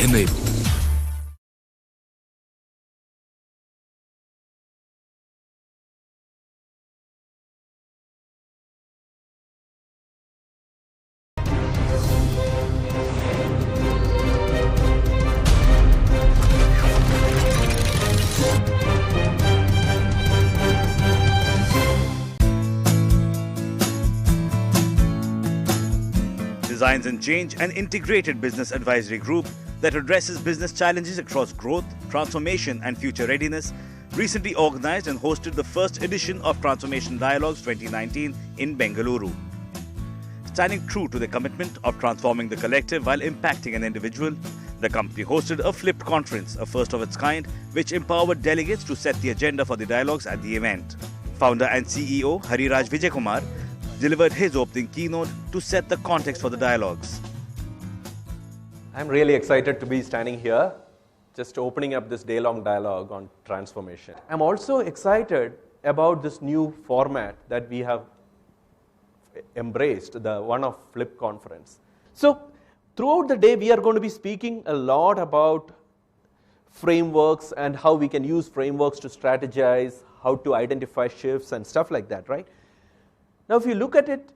enable. Designs and Change, an integrated business advisory group that addresses business challenges across growth, transformation and future readiness, recently organized and hosted the first edition of Transformation Dialogues 2019 in Bengaluru. Standing true to their commitment of transforming the collective while impacting an individual, the company hosted a flipped conference, a first of its kind, which empowered delegates to set the agenda for the dialogues at the event. Founder and CEO Hariraj Vijayakumar delivered his opening keynote to set the context for the dialogues. I'm really excited to be standing here, just opening up this day-long dialogue on transformation. I'm also excited about this new format that we have embraced, the one of Flip Conference. So, throughout the day, we are going to be speaking a lot about frameworks and how we can use frameworks to strategize, how to identify shifts and stuff like that, right? Now, if you look at it,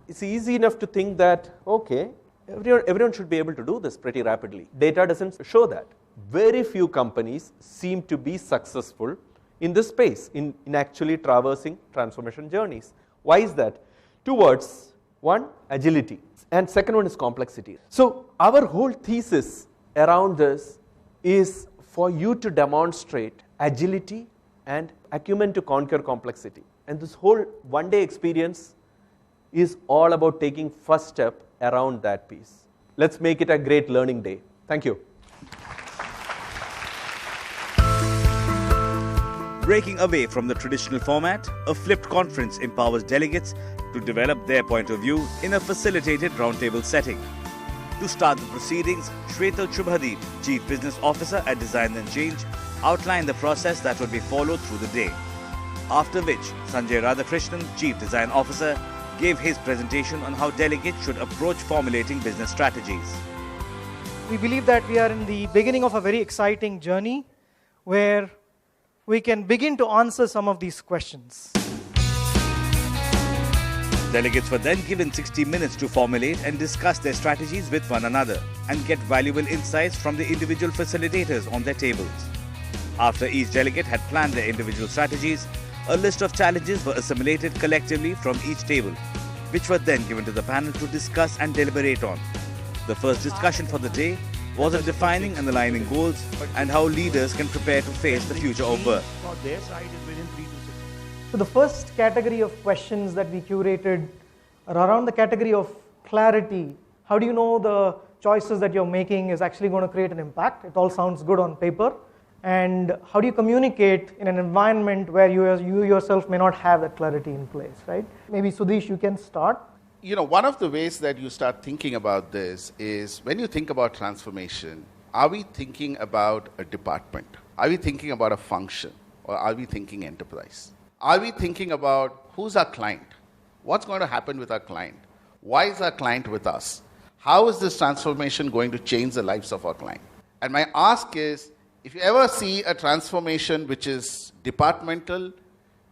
it's easy enough to think that, okay, everyone should be able to do this pretty rapidly. Data doesn't show that. Very few companies seem to be successful in this space, in actually traversing transformation journeys. Why is that? Two words. One, agility. And second one is complexity. So our whole thesis around this is for you to demonstrate agility and acumen to conquer complexity. And this whole one-day experience is all about taking first step around that piece. Let's make it a great learning day. Thank you. Breaking away from the traditional format, a flipped conference empowers delegates to develop their point of view in a facilitated roundtable setting. To start the proceedings, Shwetal Chubhadeep, Chief Business Officer at Design and Change, outlined the process that would be followed through the day. After which, Sanjay Radhakrishnan, Chief Design Officer, gave his presentation on how delegates should approach formulating business strategies. We believe that we are in the beginning of a very exciting journey where we can begin to answer some of these questions. Delegates were then given 60 minutes to formulate and discuss their strategies with one another and get valuable insights from the individual facilitators on their tables. After each delegate had planned their individual strategies, a list of challenges were assimilated collectively from each table, which were then given to the panel to discuss and deliberate on. The first discussion for the day was on defining and aligning goals and how leaders can prepare to face the future of work. So the first category of questions that we curated are around the category of clarity. How do you know the choices that you're making is actually going to create an impact? It all sounds good on paper. And how do you communicate in an environment where you yourself may not have that clarity in place, right? Maybe Sudhish, you can start. You know, one of the ways that you start thinking about this is when you think about transformation, are we thinking about a department? Are we thinking about a function? Or are we thinking enterprise? Are we thinking about who's our client? What's going to happen with our client? Why is our client with us? How is this transformation going to change the lives of our client? And my ask is, if you ever see a transformation which is departmental,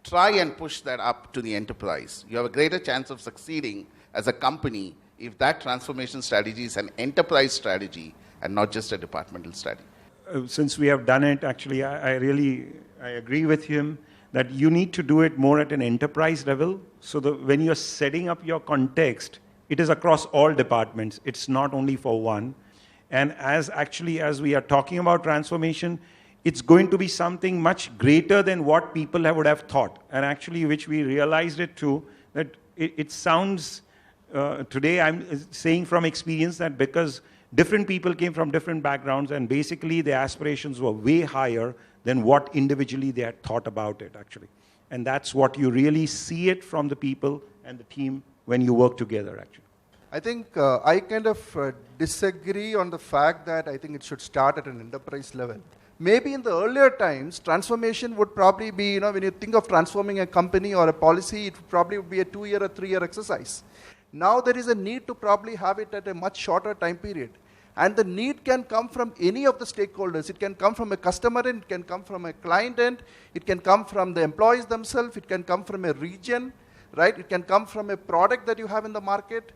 try and push that up to the enterprise. You have a greater chance of succeeding as a company if that transformation strategy is an enterprise strategy and not just a departmental strategy. Since we have done it, actually, I agree with him that you need to do it more at an enterprise level. So that when you're setting up your context, it is across all departments. It's not only for one. And as we are talking about transformation, it's going to be something much greater than what people would have thought. And actually, which we realized it too, that it sounds, today I'm saying from experience that because different people came from different backgrounds and basically their aspirations were way higher than what individually they had thought about it, actually. And that's what you really see it from the people and the team when you work together, actually. I think I kind of disagree on the fact that I think it should start at an enterprise level. Maybe in the earlier times, transformation would probably be, when you think of transforming a company or a policy, it would probably be a 2-year or 3-year exercise. Now there is a need to probably have it at a much shorter time period. And the need can come from any of the stakeholders. It can come from a customer end, it can come from a client end, it can come from the employees themselves, it can come from a region, right? It can come from a product that you have in the market.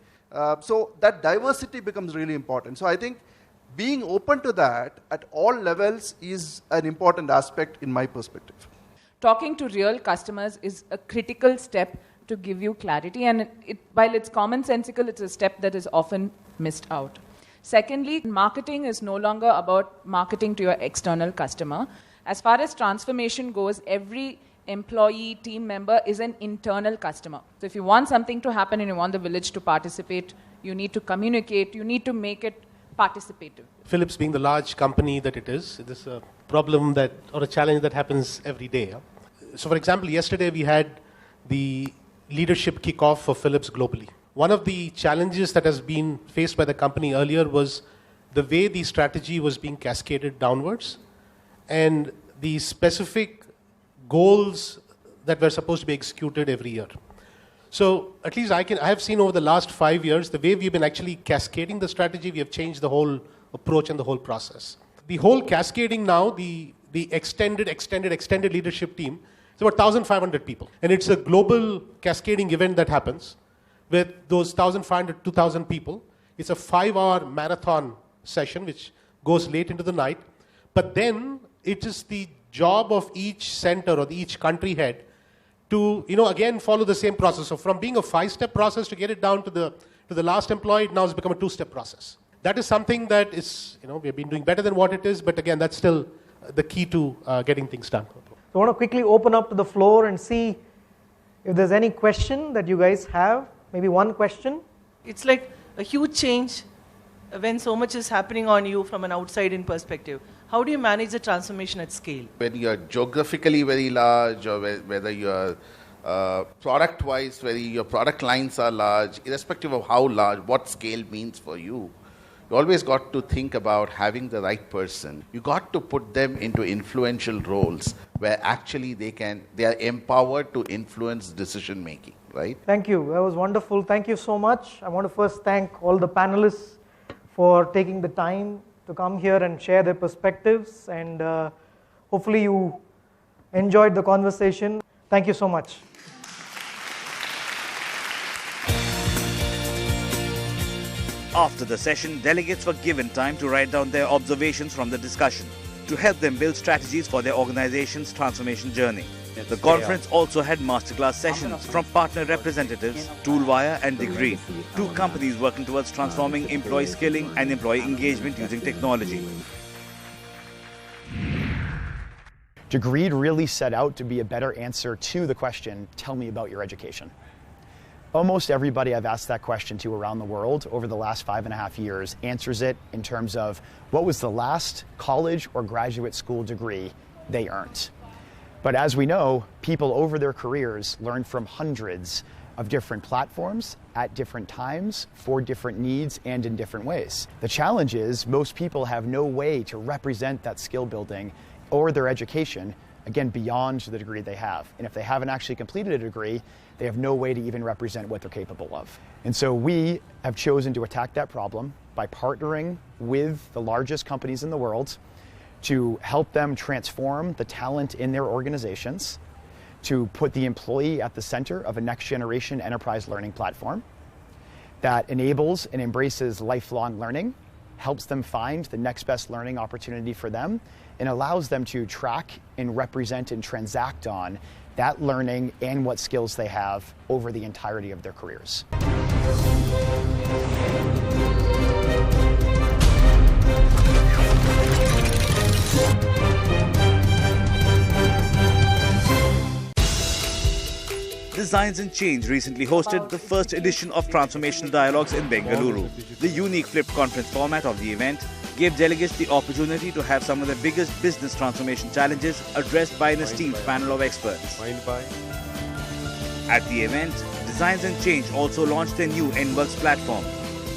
So that diversity becomes really important. So I think being open to that at all levels is an important aspect in my perspective. Talking to real customers is a critical step to give you clarity, and while it's commonsensical, it's a step that is often missed out. Secondly, marketing is no longer about marketing to your external customer. As far as transformation goes, every employee, team member is an internal customer. So if you want something to happen and you want the village to participate, you need to communicate, you need to make it participative. Philips being the large company that it is, this is a problem that, or a challenge that happens every day. So for example, yesterday we had the leadership kickoff for Philips globally. One of the challenges that has been faced by the company earlier was the way the strategy was being cascaded downwards and the specific goals that were supposed to be executed every year. So at least I have seen over the last 5 years, the way we've been actually cascading the strategy, we have changed the whole approach and the whole process. The whole cascading now, the extended leadership team, it's about 1,500 people. And it's a global cascading event that happens with those 1,500, 2,000 people. It's a 5-hour marathon session, which goes late into the night. But then it is the job of each center or each country head to, again, follow the same process. So from being a 5-step process to get it down to the last employee, it now has become a 2-step process. That is something that is, we've been doing better than what it is, but again, that's still the key to getting things done. So I want to quickly open up to the floor and see if there's any question that you guys have. Maybe one question. It's like a huge change when so much is happening on you from an outside-in perspective. How do you manage the transformation at scale? When you're geographically very large, or whether you're product-wise, whether your product lines are large, irrespective of how large, what scale means for you, you always got to think about having the right person. You got to put them into influential roles where actually they are empowered to influence decision making, right? Thank you. That was wonderful. Thank you so much. I want to first thank all the panelists for taking the time to come here and share their perspectives, and hopefully you enjoyed the conversation. Thank you so much. After the session, delegates were given time to write down their observations from the discussion to help them build strategies for their organization's transformation journey. The conference also had masterclass sessions from partner representatives, Toolwire and Degree, 2 companies working towards transforming employee skilling and employee engagement using technology. Degree really set out to be a better answer to the question, tell me about your education. Almost everybody I've asked that question to around the world over the last 5.5 years answers it in terms of what was the last college or graduate school degree they earned. But as we know, people over their careers learn from hundreds of different platforms at different times for different needs and in different ways. The challenge is most people have no way to represent that skill building or their education, again, beyond the degree they have. And if they haven't actually completed a degree, they have no way to even represent what they're capable of. And so we have chosen to attack that problem by partnering with the largest companies in the world to help them transform the talent in their organizations, to put the employee at the center of a next generation enterprise learning platform that enables and embraces lifelong learning, helps them find the next best learning opportunity for them, and allows them to track and represent and transact on that learning and what skills they have over the entirety of their careers. Designs and Change recently hosted the first edition of Transformation Dialogues in Bengaluru. The unique flipped conference format of the event gave delegates the opportunity to have some of the biggest business transformation challenges addressed by an esteemed panel of experts. At the event, Designs and Change also launched their new NWorks platform,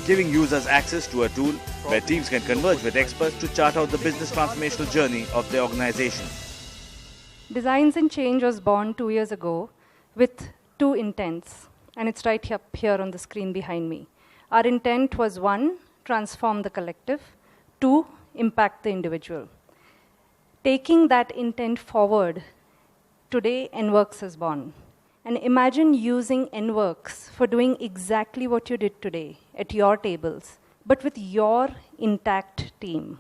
giving users access to a tool where teams can converge with experts to chart out the business transformational journey of their organization. Designs and Change was born 2 years ago with 2 intents, and it's right up here on the screen behind me. Our intent was 1, transform the collective, 2, impact the individual. Taking that intent forward, today NWorks is born. And imagine using NWorks for doing exactly what you did today at your tables, but with your intact team.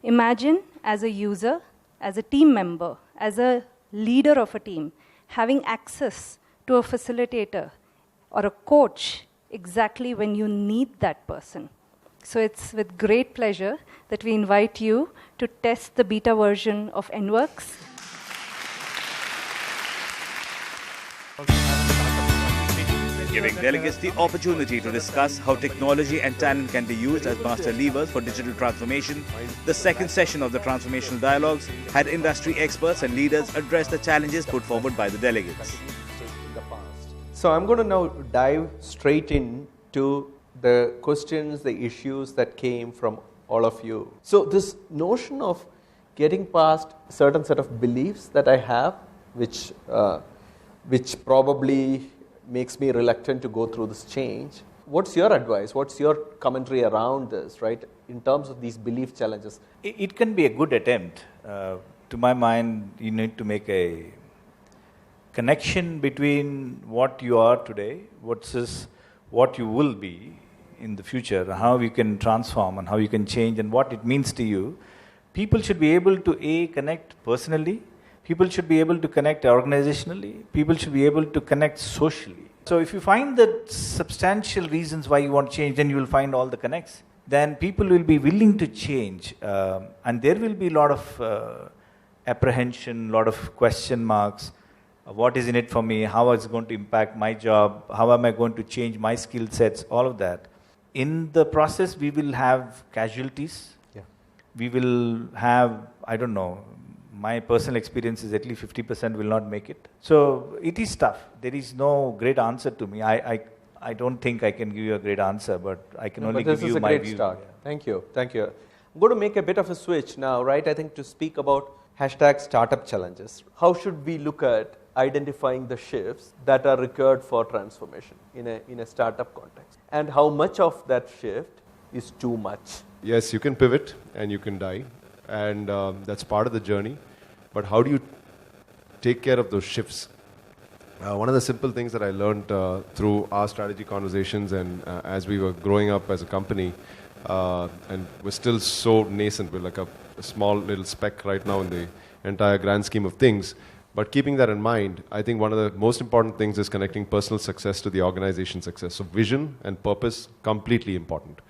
Imagine as a user, as a team member, as a leader of a team, having access to a facilitator or a coach exactly when you need that person. So it's with great pleasure that we invite you to test the beta version of NWorks. Giving delegates the opportunity to discuss how technology and talent can be used as master levers for digital transformation, the second session of the Transformational Dialogues had industry experts and leaders address the challenges put forward by the delegates. So I'm going to now dive straight into the questions, the issues that came from all of you. So this notion of getting past a certain set of beliefs that I have, which probably makes me reluctant to go through this change. What's your advice? What's your commentary around this, right, in terms of these belief challenges? It can be a good attempt. To my mind, you need to make a connection between what you are today versus what you will be in the future, how you can transform and how you can change and what it means to you. People should be able to connect personally. People should be able to connect organizationally. People should be able to connect socially. So if you find the substantial reasons why you want to change, then you will find all the connects. Then people will be willing to change. And there will be a lot of apprehension, a lot of question marks. What is in it for me? How is it going to impact my job? How am I going to change my skill sets? All of that. In the process, we will have casualties. Yeah. We will have, I don't know, my personal experience is at least 50% will not make it. So it is tough. There is no great answer to me. I don't think I can give you a great answer, but I can only give you my view. This is a great start. Yeah. Thank you. Thank you. I'm going to make a bit of a switch now, right? I think to speak about #startup challenges. How should we look at identifying the shifts that are required for transformation in a startup context? And how much of that shift is too much? Yes, you can pivot and you can die. And that's part of the journey. But how do you take care of those shifts? One of the simple things that I learned through our strategy conversations and as we were growing up as a company, and we're still so nascent, we're like a small little speck right now in the entire grand scheme of things. But keeping that in mind, I think one of the most important things is connecting personal success to the organization success. So vision and purpose, completely important.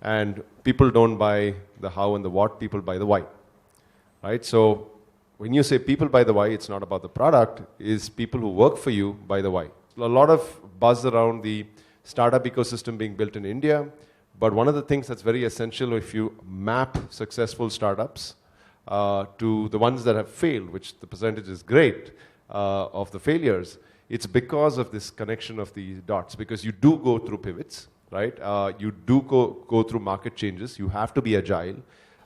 And people don't buy the how and the what, people buy the why. Right? So when you say people buy the why, it's not about the product, it's people who work for you buy the why. A lot of buzz around the startup ecosystem being built in India, but one of the things that's very essential if you map successful startups to the ones that have failed, which the percentage is great of the failures, it's because of this connection of the dots, because you do go through pivots, right? You do go through market changes, you have to be agile.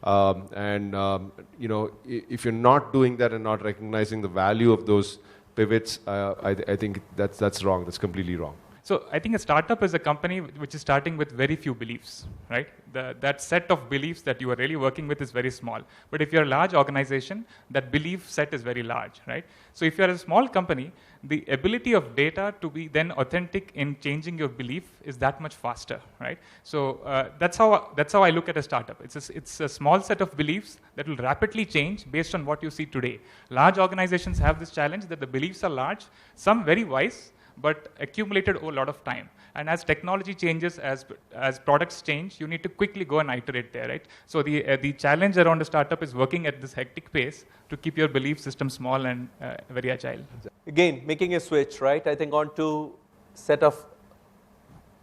You know, if you're not doing that and not recognizing the value of those pivots, I think that's wrong. That's completely wrong. So I think a startup is a company which is starting with very few beliefs, right? That set of beliefs that you are really working with is very small. But if you're a large organization, that belief set is very large, right? So if you're a small company, the ability of data to be then authentic in changing your belief is that much faster, right? So that's how I look at a startup. It's a small set of beliefs that will rapidly change based on what you see today. Large organizations have this challenge that the beliefs are large, some very wise, but accumulated over a lot of time. And as technology changes, as products change, you need to quickly go and iterate there, right? So the challenge around a startup is working at this hectic pace to keep your belief system small and very agile. Again, making a switch, right? I think on to set of,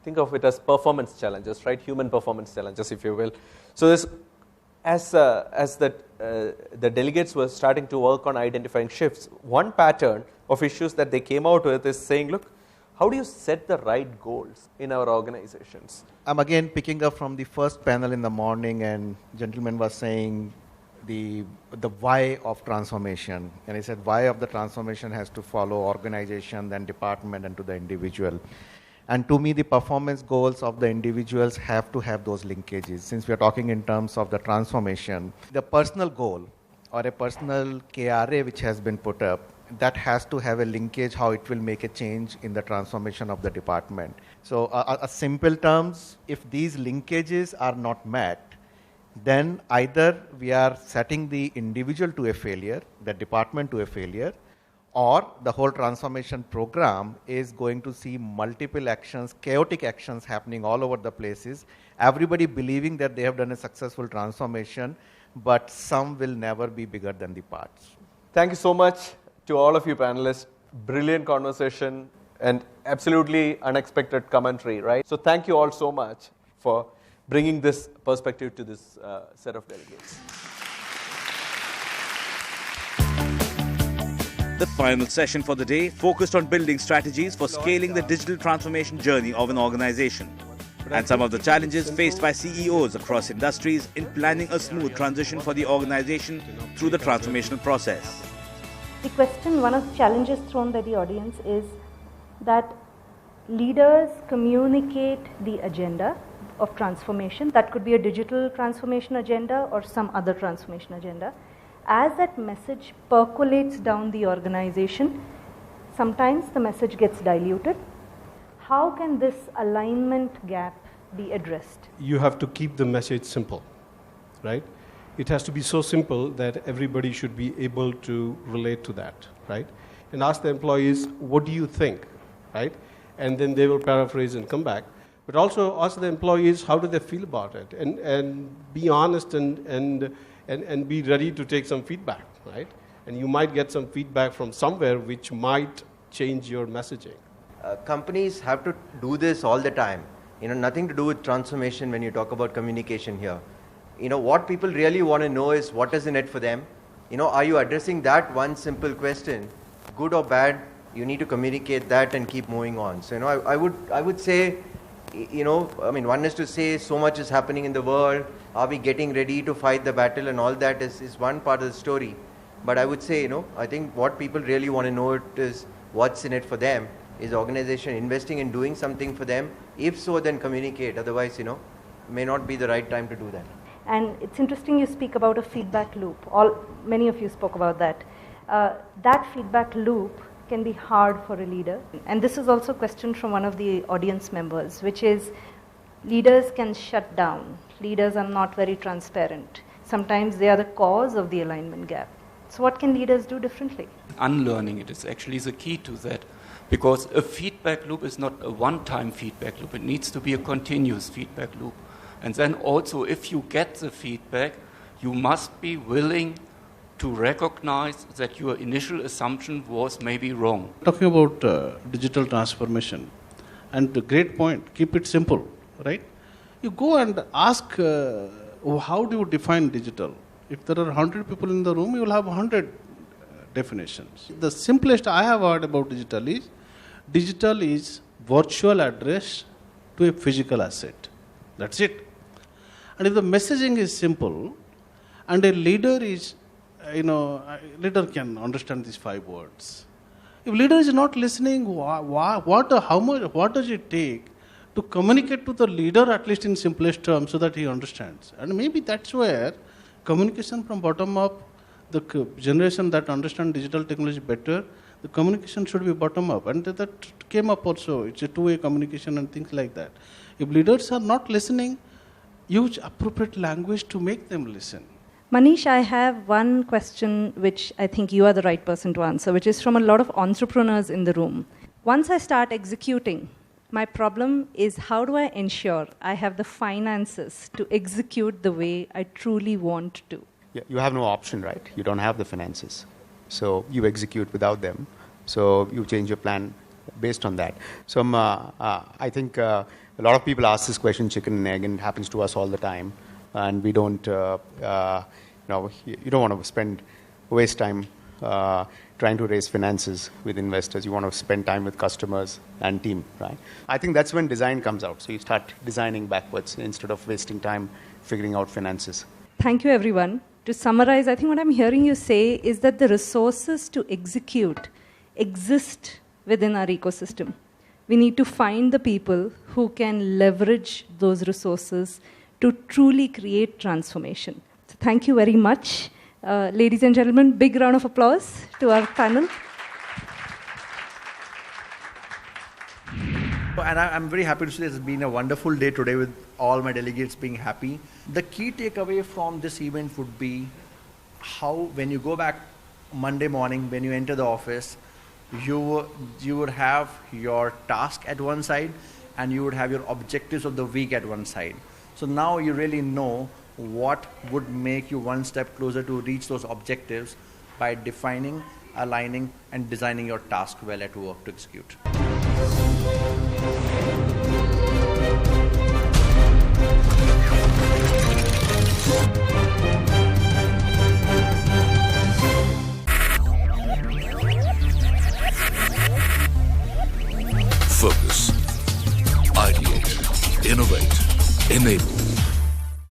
think of it as performance challenges, right? Human performance challenges, if you will. So this, as the delegates were starting to work on identifying shifts, one pattern of issues that they came out with is saying, look, how do you set the right goals in our organizations? I'm again picking up from the first panel in the morning, and gentleman was saying the why of transformation. And he said why of the transformation has to follow organization, then department, and to the individual. And to me, the performance goals of the individuals have to have those linkages. Since we are talking in terms of the transformation, the personal goal or a personal KRA which has been put up, that has to have a linkage how it will make a change in the transformation of the department. So a simple terms, if these linkages are not met, then either we are setting the individual to a failure, the department to a failure, or the whole transformation program is going to see multiple actions, chaotic actions happening all over the places, everybody believing that they have done a successful transformation, but some will never be bigger than the parts. Thank you so much to all of you panelists. Brilliant conversation and absolutely unexpected commentary, right? So thank you all so much for bringing this perspective to this set of delegates. The final session for the day focused on building strategies for scaling the digital transformation journey of an organization and some of the challenges faced by CEOs across industries in planning a smooth transition for the organization through the transformational process. The question, one of the challenges thrown by the audience is that leaders communicate the agenda of transformation. That could be a digital transformation agenda or some other transformation agenda. As that message percolates down the organization, sometimes the message gets diluted. How can this alignment gap be addressed? You have to keep the message simple, right? It has to be so simple that everybody should be able to relate to that, right? And ask the employees, what do you think, right? And then they will paraphrase and come back. But also ask the employees, how do they feel about it? And be honest and be ready to take some feedback, right? And you might get some feedback from somewhere which might change your messaging. Companies have to do this all the time. Nothing to do with transformation when you talk about communication here. What people really want to know is what is in it for them. Are you addressing that one simple question, good or bad? You need to communicate that and keep moving on. So, I would say, one is to say so much is happening in the world. Are we getting ready to fight the battle and all that is one part of the story. But I would say, I think what people really want to know is what's in it for them. Is the organization investing in doing something for them? If so, then communicate. Otherwise, may not be the right time to do that. And it's interesting you speak about a feedback loop. Many of you spoke about that. That feedback loop can be hard for a leader. And this is also a question from one of the audience members, which is leaders can shut down. Leaders are not very transparent. Sometimes they are the cause of the alignment gap. So what can leaders do differently? Unlearning it is actually the key to that. Because a feedback loop is not a one-time feedback loop. It needs to be a continuous feedback loop. And then also, if you get the feedback, you must be willing to recognize that your initial assumption was maybe wrong. Talking about digital transformation, and the great point, keep it simple, right? You go and ask, how do you define digital? If there are 100 people in the room, you will have 100 definitions. The simplest I have heard about digital is virtual address to a physical asset. That's it. And if the messaging is simple, and a leader is, leader can understand these 5 words. If leader is not listening, what does it take to communicate to the leader, at least in simplest terms, so that he understands? And maybe that's where communication from bottom up, the generation that understand digital technology better, the communication should be bottom up. And that came up also. It's a two-way communication and things like that. If leaders are not listening, use appropriate language to make them listen. Manish, I have one question which I think you are the right person to answer, which is from a lot of entrepreneurs in the room. Once I start executing, my problem is how do I ensure I have the finances to execute the way I truly want to? Yeah, you have no option, right? You don't have the finances. So you execute without them. So you change your plan based on that. So I think a lot of people ask this question, chicken and egg, and it happens to us all the time. And we don't, you don't want to waste time trying to raise finances with investors. You want to spend time with customers and team, right? I think that's when design comes out. So you start designing backwards instead of wasting time figuring out finances. Thank you, everyone. To summarize, I think what I'm hearing you say is that the resources to execute exist within our ecosystem. We need to find the people who can leverage those resources to truly create transformation. So thank you very much. Ladies and gentlemen, big round of applause to our panel. And I'm very happy to say it's been a wonderful day today with all my delegates being happy. The key takeaway from this event would be how, when you go back Monday morning, when you enter the office, you would have your task at one side and you would have your objectives of the week at one side. So now you really know what would make you one step closer to reach those objectives by defining, aligning, and designing your task well at work to execute. Focus, ideate, innovate, enable.